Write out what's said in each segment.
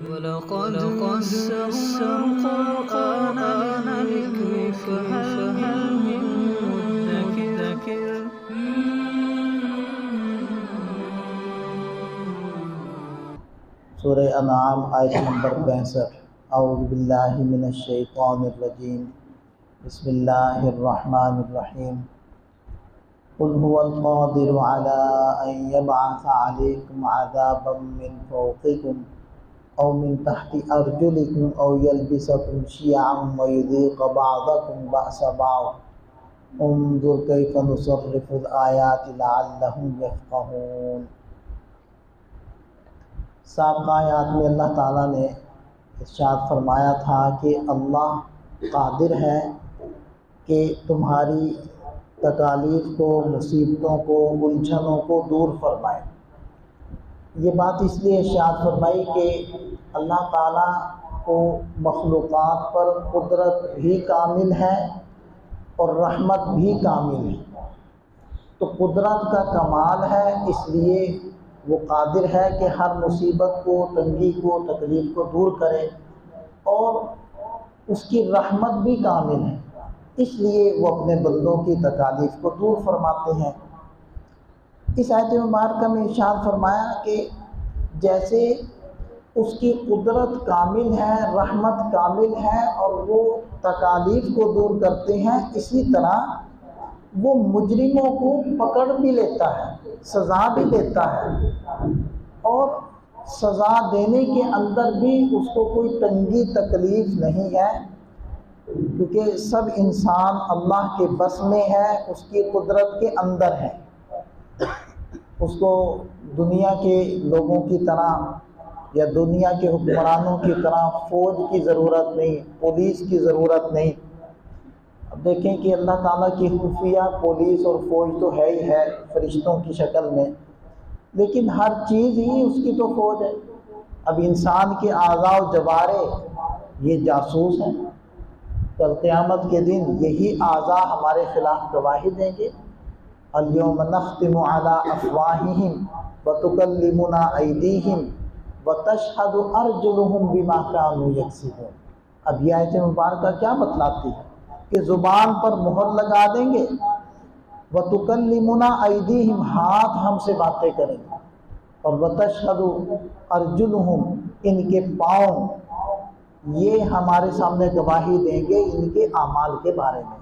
ولقد يسرنا القرآن للذكر فهل من مدكر سورہ انعام آیت نمبر 65۔ اعوذ باللہ من الشیطان الرجیم، بسم اللہ الرحمن الرحیم۔ قل هو القادر على ان يبعث عليكم عذابا من فوقكم او من تحت ارجلكم او يلبسكم شيعا ويذيق بعضكم بأس بعض انظر كيف نصرف الآيات لعلهم يفقهون۔ سابقہ آیات میں اللہ تعالیٰ نے ارشاد فرمایا تھا کہ اللہ قادر ہے کہ تمہاری تکالیف کو، مصیبتوں کو، الجھنوں کو دور فرمائے۔ یہ بات اس لیے ارشاد فرمائی کہ اللہ تعالیٰ کو مخلوقات پر قدرت بھی کامل ہے اور رحمت بھی کامل ہے۔ تو قدرت کا کمال ہے، اس لیے وہ قادر ہے کہ ہر مصیبت کو، تنگی کو، تکلیف کو دور کرے، اور اس کی رحمت بھی کامل ہے، اس لیے وہ اپنے بندوں کی تکالیف کو دور فرماتے ہیں۔ اس آیت مبارکہ میں ارشاد فرمایا کہ جیسے اس کی قدرت کامل ہے، رحمت کامل ہے اور وہ تکالیف کو دور کرتے ہیں، اسی طرح وہ مجرموں کو پکڑ بھی لیتا ہے، سزا بھی دیتا ہے، اور سزا دینے کے اندر بھی اس کو کوئی تنگی تکلیف نہیں ہے، کیونکہ سب انسان اللہ کے بس میں ہے، اس کی قدرت کے اندر ہے۔ اس کو دنیا کے لوگوں کی طرح یا دنیا کے حکمرانوں کی طرح فوج کی ضرورت نہیں، پولیس کی ضرورت نہیں۔ اب دیکھیں کہ اللہ تعالیٰ کی خفیہ پولیس اور فوج تو ہے ہی ہے فرشتوں کی شکل میں، لیکن ہر چیز ہی اس کی تو فوج ہے۔ اب انسان کے اعضاء و جوارے یہ جاسوس ہیں، کل قیامت کے دن یہی اعضاء ہمارے خلاف گواہی دیں گے۔ الیوم نختم علی افواہہم وتکلمنا ایدیہم وتشہد ارجلہم بما کانوا یکسبون۔ اب یہ آیت مبارکہ کیا بتلاتی ہے کہ زبان پر مہر لگا دیں گے، وتکلمنا ایدیہم، ہاتھ ہم سے باتیں کریں گے، اور وتشہد ارجلہم، ان کے پاؤں یہ ہمارے سامنے گواہی دیں گے ان کے اعمال کے بارے میں۔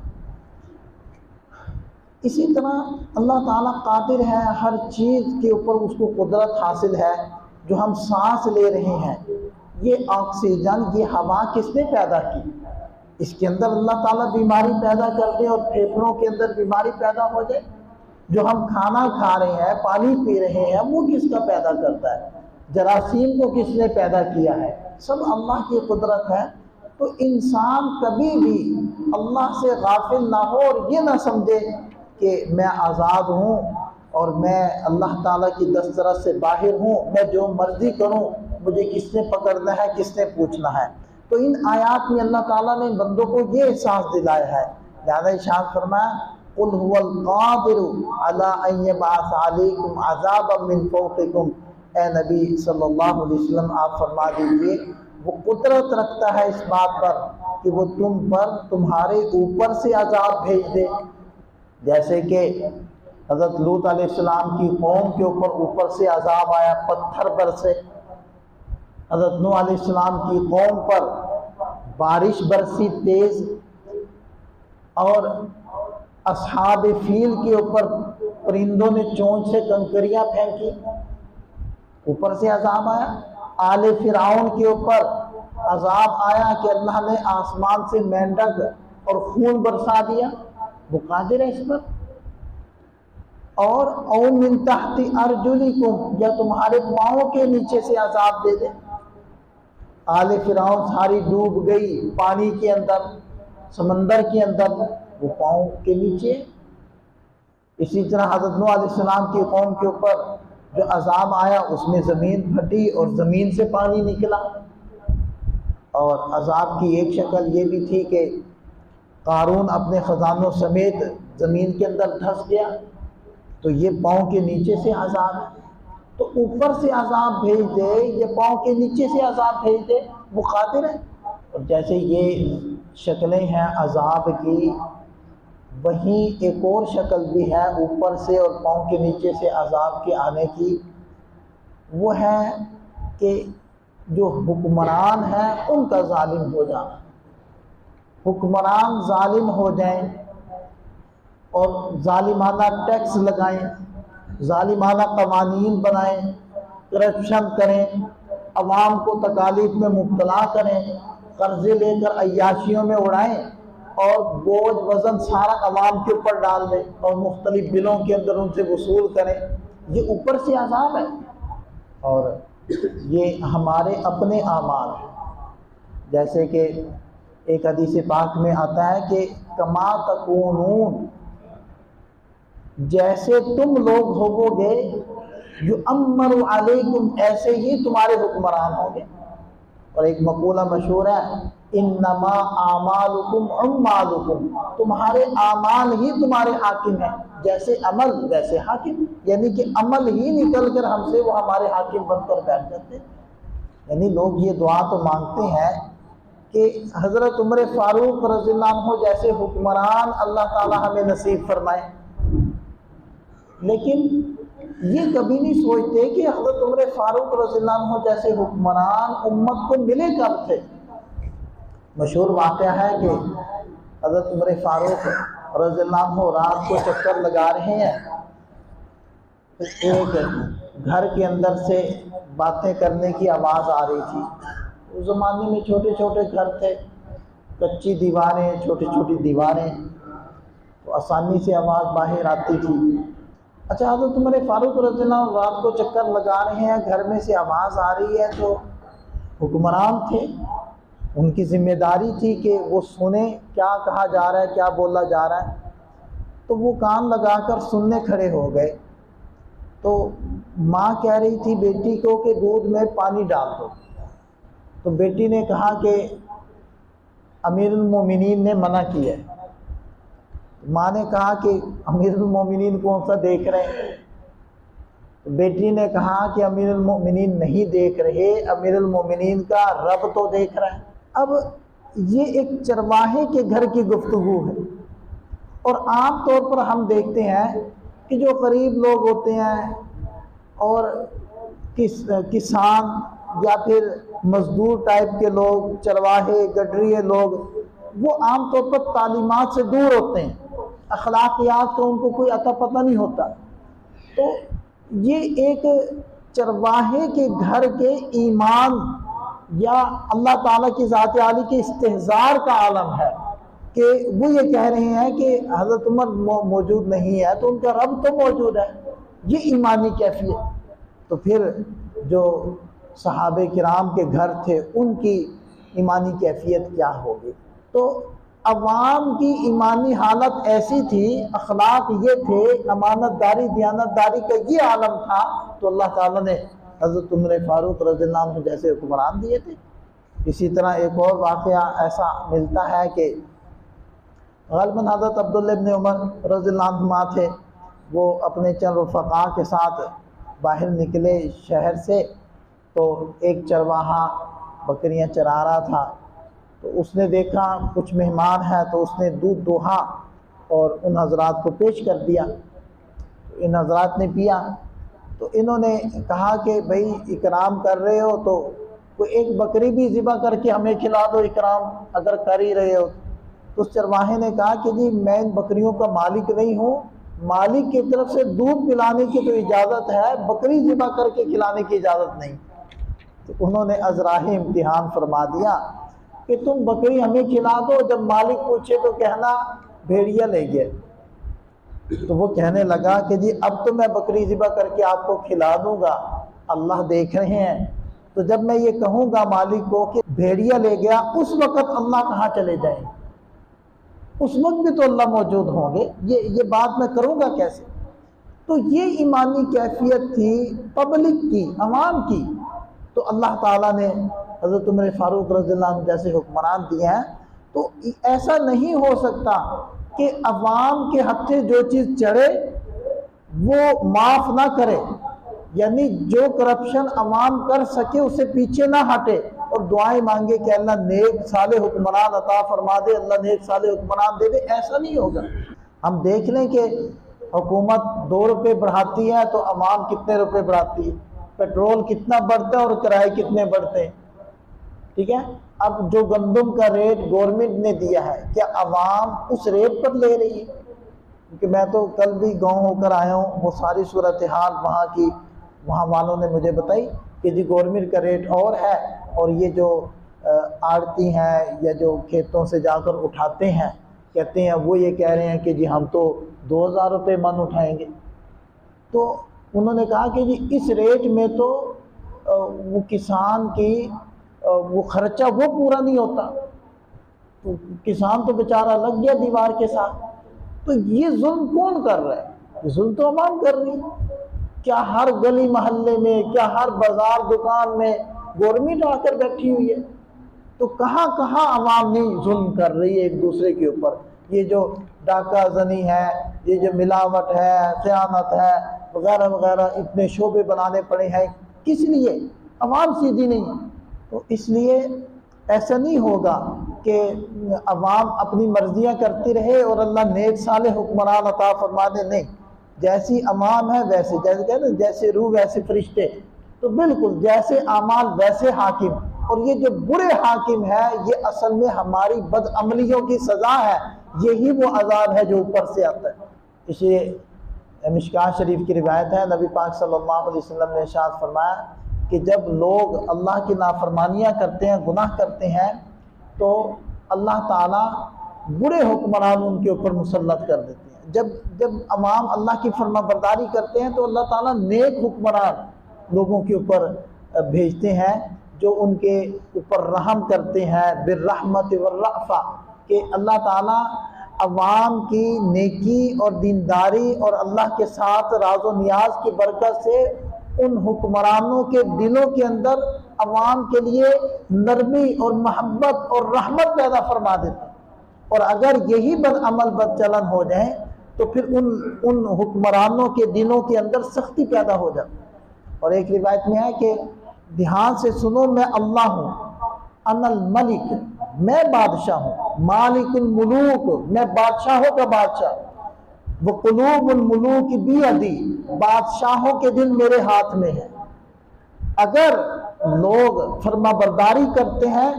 اسی طرح اللہ تعالیٰ قادر ہے، ہر چیز کے اوپر اس کو قدرت حاصل ہے۔ جو ہم سانس لے رہے ہیں، یہ آکسیجن، یہ ہوا کس نے پیدا کی؟ اس کے اندر اللہ تعالیٰ بیماری پیدا کر دے اور پھیپھڑوں کے اندر بیماری پیدا ہو جائے۔ جو ہم کھانا کھا رہے ہیں، پانی پی رہے ہیں، وہ کس کا پیدا کرتا ہے؟ جراثیم کو کس نے پیدا کیا ہے؟ سب اللہ کی قدرت ہے۔ تو انسان کبھی بھی اللہ سے غافل نہ ہو اور یہ نہ سمجھے کہ میں آزاد ہوں اور میں اللہ تعالیٰ کی دسترس سے باہر ہوں، میں جو مرضی کروں، مجھے کس نے پکڑنا ہے، کس نے پوچھنا ہے۔ تو ان آیات میں اللہ تعالیٰ نے بندوں کو یہ احساس دلایا ہے، لہذا ارشاد فرمایا قل هو القادر على ان يبعث عليكم عذابا من فوقكم۔ اے نبی صلی اللہ علیہ وسلم آپ فرما دیجئے وہ قدرت رکھتا ہے اس بات پر کہ وہ تم پر تمہارے اوپر سے عذاب بھیج دے، جیسے کہ حضرت لوط علیہ السلام کی قوم کے اوپر سے عذاب آیا، پتھر برسے۔ حضرت نوح علیہ السلام کی قوم پر بارش برسی تیز، اور اصحاب فیل کے اوپر پرندوں نے چونچ سے کنکریاں پھینکی، اوپر سے عذاب آیا۔ آل فرعون کے اوپر عذاب آیا کہ اللہ نے آسمان سے مینڈک اور خون برسا دیا، وہ قادر ہے اس پر۔ اور او من تحت ارجلکم، یا تمہارے پاؤں کے نیچے سے عذاب دے دے۔ آل فرعون ساری ڈوب گئی پانی کے اندر، سمندر کے اندر، وہ پاؤں کے نیچے۔ اسی طرح حضرت نوح علیہ السلام کی قوم کے اوپر جو عذاب آیا، اس میں زمین پھٹی اور زمین سے پانی نکلا۔ اور عذاب کی ایک شکل یہ بھی تھی کہ قارون اپنے خزانوں سمیت زمین کے اندر دھس گیا، تو یہ پاؤں کے نیچے سے عذاب ہے۔ تو اوپر سے عذاب بھیج دے یا پاؤں کے نیچے سے عذاب بھیج دے، وہ قادر ہے۔ اور جیسے یہ شکلیں ہیں عذاب کی، وہیں ایک اور شکل بھی ہے اوپر سے اور پاؤں کے نیچے سے عذاب کے آنے کی، وہ ہے کہ جو حکمران ہیں ان کا ظالم ہو جانا۔ حکمران ظالم ہو جائیں اور ظالمانہ ٹیکس لگائیں، ظالمانہ قوانین بنائیں، کرپشن کریں، عوام کو تکالیف میں مبتلا کریں، قرضے لے کر عیاشیوں میں اڑائیں اور بوجھ وزن سارا عوام کے اوپر ڈال دیں اور مختلف بلوں کے اندر ان سے وصول کریں، یہ اوپر سے عذاب ہے۔ اور یہ ہمارے اپنے اعمال ہیں، جیسے کہ ایک حدیث پاک میں آتا ہے کہ کما تکونون، جیسے تم لوگ ہوو گے، یؤمر علیکم، ایسے ہی تمہارے حکمران ہوں گے۔ اور ایک مقولہ مشہور ہے، انما اعمالکم عمالکم، تمہارے اعمال ہی تمہارے حاکم ہیں، جیسے عمل ویسے حاکم، یعنی کہ عمل ہی نکل کر ہم سے وہ ہمارے حاکم بن کر بیٹھ جاتے ہیں۔ یعنی لوگ یہ دعا تو مانگتے ہیں کہ حضرت عمر فاروق رضی اللہ عنہ جیسے حکمران اللہ تعالی ہمیں نصیب فرمائے، لیکن یہ کبھی نہیں سوچتے کہ حضرت عمر فاروق رضی اللہ عنہ جیسے حکمران امت کو ملے کب تھے۔ مشہور واقعہ ہے کہ حضرت عمر فاروق رضی اللہ عنہ رات کو چکر لگا رہے ہیں، ایک گھر کے اندر سے باتیں کرنے کی آواز آ رہی تھی۔ اس زمانے میں چھوٹے چھوٹے گھر تھے، کچی دیواریں، چھوٹی چھوٹی دیواریں، تو آسانی سے آواز باہر آتی تھی۔ اچھا، حضرت عمر فاروق رضی اللہ عنہ رات کو چکر لگا رہے ہیں، گھر میں سے آواز آ رہی ہے، تو حکمران تھے، ان کی ذمہ داری تھی کہ وہ سنیں کیا کہا جا رہا ہے، کیا بولا جا رہا ہے۔ تو وہ کان لگا کر سننے کھڑے ہو گئے۔ تو ماں کہہ رہی تھی بیٹی کو کہ دودھ میں پانی ڈال دو، تو بیٹی نے کہا کہ امیر المومنین نے منع کیا ہے۔ ماں نے کہا کہ امیر المومنین کون سا دیکھ رہے ہیں؟ بیٹی نے کہا کہ امیر المومنین نہیں دیکھ رہے، امیر المومنین کا رب تو دیکھ رہا ہے۔ اب یہ ایک چرواہے کے گھر کی گفتگو ہے، اور عام طور پر ہم دیکھتے ہیں کہ جو غریب لوگ ہوتے ہیں اور کسان یا پھر مزدور ٹائپ کے لوگ، چرواہے گڈریے لوگ، وہ عام طور پر تعلیمات سے دور ہوتے ہیں، اخلاقیات کا ان کو کوئی عطا پتہ نہیں ہوتا۔ تو یہ ایک چرواہے کے گھر کے ایمان یا اللہ تعالیٰ کی ذات عالی کے استحضار کا عالم ہے کہ وہ یہ کہہ رہے ہیں کہ حضرت عمر موجود نہیں ہے تو ان کا رب تو موجود ہے، یہ ایمانی کیفیت۔ تو پھر جو صحابہ کرام کے گھر تھے ان کی ایمانی کیفیت کیا ہوگی؟ تو عوام کی ایمانی حالت ایسی تھی، اخلاق یہ تھے، امانت داری دیانت داری کا یہ عالم تھا، تو اللہ تعالیٰ نے حضرت عمر فاروق رضی اللہ عنہ جیسے حکمران دیے تھے۔ اسی طرح ایک اور واقعہ ایسا ملتا ہے کہ غالباً حضرت عبداللہ ابن عمر رضی اللہ عنہما تھے، وہ اپنے چند رفقاء کے ساتھ باہر نکلے شہر سے، تو ایک چرواہا بکریاں چرا رہا تھا، تو اس نے دیکھا کچھ مہمان ہیں، تو اس نے دودھ دوہا اور ان حضرات کو پیش کر دیا۔ ان حضرات نے پیا، تو انہوں نے کہا کہ بھئی اکرام کر رہے ہو تو کوئی ایک بکری بھی ذبح کر کے ہمیں کھلا دو، اکرام اگر کر ہی رہے ہو۔ تو اس چرواہے نے کہا کہ جی میں ان بکریوں کا مالک نہیں ہوں، مالک کی طرف سے دودھ پلانے کی تو اجازت ہے، بکری ذبح کر کے کھلانے کی اجازت نہیں۔ تو انہوں نے ازراہ امتحان فرما دیا کہ تم بکری ہمیں کھلا دو، جب مالک پوچھے تو کہنا بھیڑیا لے گئے۔ تو وہ کہنے لگا کہ جی اب تو میں بکری ذبح کر کے آپ کو کھلا دوں گا، اللہ دیکھ رہے ہیں، تو جب میں یہ کہوں گا مالک کو کہ بھیڑیا لے گیا، اس وقت اللہ کہاں چلے جائیں؟ اس وقت بھی تو اللہ موجود ہوں گے، یہ بات میں کروں گا کیسے؟ تو یہ ایمانی کیفیت تھی پبلک کی، عوام کی۔ تو اللہ تعالیٰ نے حضرت عمر فاروق رضی اللہ عنہ جیسے حکمران دیے ہیں، تو ایسا نہیں ہو سکتا کہ عوام کے ہتھے جو چیز چڑھے وہ معاف نہ کرے، یعنی جو کرپشن عوام کر سکے اسے پیچھے نہ ہٹے اور دعائیں مانگے کہ اللہ نیک صالح حکمران عطا فرما دے، اللہ نیک صالح حکمران دے دے، ایسا نہیں ہوگا۔ ہم دیکھ لیں کہ حکومت 2 روپے بڑھاتی ہے تو عوام کتنے روپے بڑھاتی ہے، پیٹرول کتنا بڑھتا ہے اور کرائے کتنے بڑھتے ہیں، ٹھیک ہے۔ اب جو گندم کا ریٹ گورنمنٹ نے دیا ہے کیا عوام اس ریٹ پر لے رہی ہے؟ کیونکہ میں تو کل بھی گاؤں ہو کر آیا ہوں، وہ ساری صورتحال وہاں والوں نے مجھے بتائی کہ جی گورنمنٹ کا ریٹ اور ہے، اور یہ جو آڑتی ہیں یا جو کھیتوں سے جا کر اٹھاتے ہیں کہتے ہیں وہ یہ کہہ رہے ہیں کہ جی ہم تو 2000 روپے من اٹھائیں گے۔ تو انہوں نے کہا کہ جی اس ریٹ میں تو وہ کسان کی وہ خرچہ وہ پورا نہیں ہوتا، تو کسان تو بیچارہ لگ گیا دیوار کے ساتھ۔ تو یہ ظلم کون کر رہا ہے؟ ظلم تو عوام کر رہی ہے۔ کیا ہر گلی محلے میں، کیا ہر بازار دکان میں گورنمنٹ آ کر بیٹھی ہوئی ہے؟ تو کہاں کہاں عوام نہیں ظلم کر رہی ہے ایک دوسرے کے اوپر۔ یہ جو ڈاکہ زنی ہے، یہ جو ملاوٹ ہے، خیانت ہے وغیرہ وغیرہ، اتنے شعبے بنانے پڑے ہیں، کس لیے؟ عوام سیدھی نہیں ہے۔ تو اس لیے ایسا نہیں ہوگا کہ عوام اپنی مرضیاں کرتی رہے اور اللہ نیک صالح حکمران عطا فرما دے، نہیں۔ جیسی عوام ہے ویسے، جیسے کہتے ہیں جیسے روح ویسے فرشتے، تو بالکل جیسے اعمال ویسے حاکم۔ اور یہ جو برے حاکم ہے یہ اصل میں ہماری بد عملیوں کی سزا ہے، یہی وہ عذاب ہے جو اوپر سے آتا ہے۔ اس لیے مشکوٰۃ شریف کی روایت ہے، نبی پاک صلی اللہ علیہ وسلم نے ارشاد فرمایا کہ جب لوگ اللہ کی نافرمانیاں کرتے ہیں، گناہ کرتے ہیں، تو اللہ تعالیٰ برے حکمران ان کے اوپر مسلط کر دیتے ہیں۔ جب عوام اللہ کی فرما برداری کرتے ہیں تو اللہ تعالیٰ نیک حکمران لوگوں کے اوپر بھیجتے ہیں جو ان کے اوپر رحم کرتے ہیں، بالرحمت والرأفہ، کہ اللہ تعالیٰ عوام کی نیکی اور دینداری اور اللہ کے ساتھ راز و نیاز کی برکت سے ان حکمرانوں کے دلوں کے اندر عوام کے لیے نرمی اور محبت اور رحمت پیدا فرما دیتا ہے۔ اور اگر یہی بد عمل بد چلن ہو جائیں تو پھر ان حکمرانوں کے دلوں کے اندر سختی پیدا ہو جاتی ہے۔ اور ایک روایت میں ہے کہ دھیان سے سنو، میں اللہ ہوں، انا الملک، میں بادشاہ ہوں، مالک الملوک، میں بادشاہوں کا بادشاہ، وقلوب الملوک بیدی، بادشاہوں کے دل میرے ہاتھ میں ہے۔ اگر لوگ فرما برداری کرتے ہیں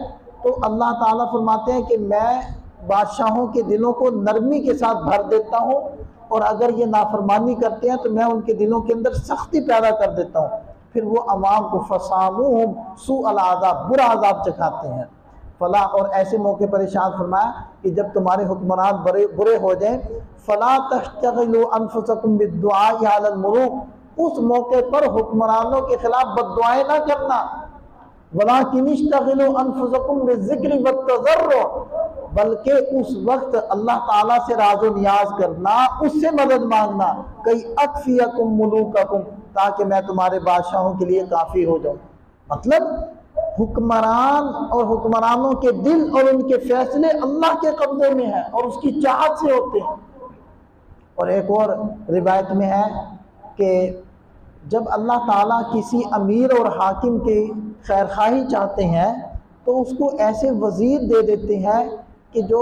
تو اللہ تعالیٰ فرماتے ہیں کہ میں بادشاہوں کے دلوں کو نرمی کے ساتھ بھر دیتا ہوں، اور اگر یہ نافرمانی کرتے ہیں تو میں ان کے دلوں کے اندر سختی پیدا کر دیتا ہوں، پھر وہ عوام کو فصاموہم سوء العذاب، برا عذاب چکھاتے ہیں۔ فلا، اور ایسے موقع پر ارشاد فرمایا کہ جب تمہارے حکمران برے ہو جائیں، فلا تشتغلوا انفسکم بالدعاء علی الملوک، اس موقع پر حکمرانوں کے خلاف بد دعائیں نہ کرنا، ولیکن اشتغلوا انفسکم بالذکر والتضرع، بلکہ اس وقت اللہ تعالیٰ سے راز و نیاز کرنا، اس سے مدد مانگنا، کئی اکفیکم ملوککم، تاکہ میں تمہارے بادشاہوں کے لیے کافی ہو جاؤں۔ مطلب حکمران اور حکمرانوں کے دل اور ان کے فیصلے اللہ کے قبضے میں ہیں اور اس کی چاہت سے ہوتے ہیں۔ اور ایک اور روایت میں ہے کہ جب اللہ تعالیٰ کسی امیر اور حاکم کی خیر خواہی چاہتے ہیں تو اس کو ایسے وزیر دے دیتے ہیں کہ جو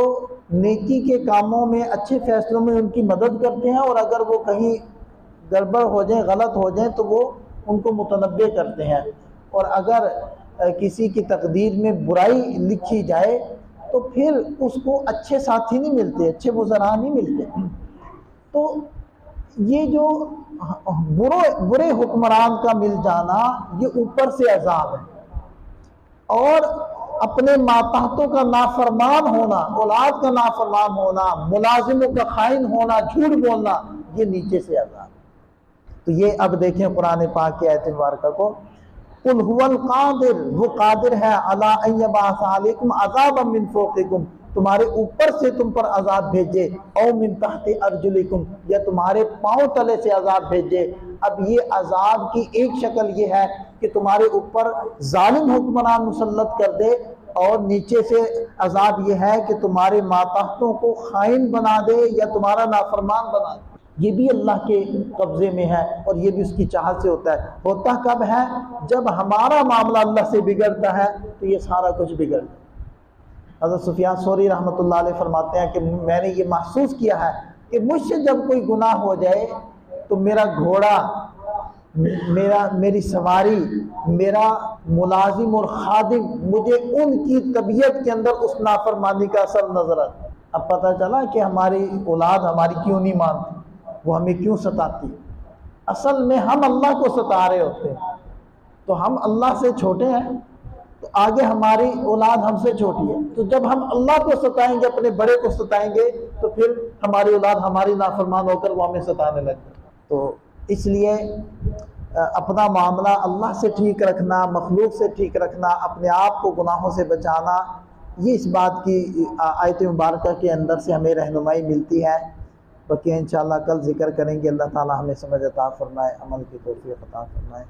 نیکی کے کاموں میں، اچھے فیصلوں میں ان کی مدد کرتے ہیں، اور اگر وہ کہیں گڑبڑ ہو جائیں، غلط ہو جائیں تو وہ ان کو متنبع کرتے ہیں۔ اور اگر کسی کی تقدیر میں برائی لکھی جائے تو پھر اس کو اچھے ساتھی نہیں ملتے، اچھے وزراء نہیں ملتے۔ تو یہ جو برے حکمران کا مل جانا یہ اوپر سے عذاب ہے، اور اپنے ماتحتوں کا نافرمان ہونا، اولاد کا نافرمان ہونا، ملازموں کا خائن ہونا، جھوٹ بولنا، یہ نیچے سے عذاب۔ تو یہ اب دیکھیں قرآن پاک کی آیت مبارکہ کو، قل هو القادر، وہ قادر ہے، علی ان یبعث علیکم عذابا من فوقکم، تمہارے اوپر سے تم پر عذاب بھیجے، او من تحت ارجلکم، یا تمہارے پاؤں تلے سے عذاب بھیجے۔ اب یہ عذاب کی ایک شکل یہ ہے کہ تمہارے اوپر ظالم حکمران مسلط کر دے، اور نیچے سے عذاب یہ ہے کہ تمہارے ماتحتوں کو خائن بنا دے یا تمہارا نافرمان بنا دے۔ یہ بھی اللہ کے قبضے میں ہے اور یہ بھی اس کی چاہت سے ہوتا ہے۔ ہوتا کب ہے؟ جب ہمارا معاملہ اللہ سے بگڑتا ہے تو یہ سارا کچھ بگڑتا ہے۔ حضرت سفیان ثوری رحمۃ اللہ علیہ فرماتے ہیں کہ میں نے یہ محسوس کیا ہے کہ مجھ سے جب کوئی گناہ ہو جائے تو میرا گھوڑا، میری سواری، میرا ملازم اور خادم، مجھے ان کی طبیعت کے اندر اس نافرمانی کا اثر نظر آتا ہے۔ اب پتہ چلا کہ ہماری اولاد ہماری کیوں نہیں مانتی، وہ ہمیں کیوں ستاتی۔ اصل میں ہم اللہ کو ستا رہے ہوتے ہیں، تو ہم اللہ سے چھوٹے ہیں تو آگے ہماری اولاد ہم سے چھوٹی ہے، تو جب ہم اللہ کو ستائیں گے، اپنے بڑے کو ستائیں گے، تو پھر ہماری اولاد ہماری نافرمان ہو کر وہ ہمیں ستانے لگے۔ تو اس لیے اپنا معاملہ اللہ سے ٹھیک رکھنا، مخلوق سے ٹھیک رکھنا، اپنے آپ کو گناہوں سے بچانا، یہ اس بات کی آیت مبارکہ کے اندر سے ہمیں رہنمائی ملتی ہے۔ باقی انشاءاللہ کل ذکر کریں گے۔ اللہ تعالی ہمیں سمجھ عطا فرمائے، عمل کی توفیق عطا فرمائے۔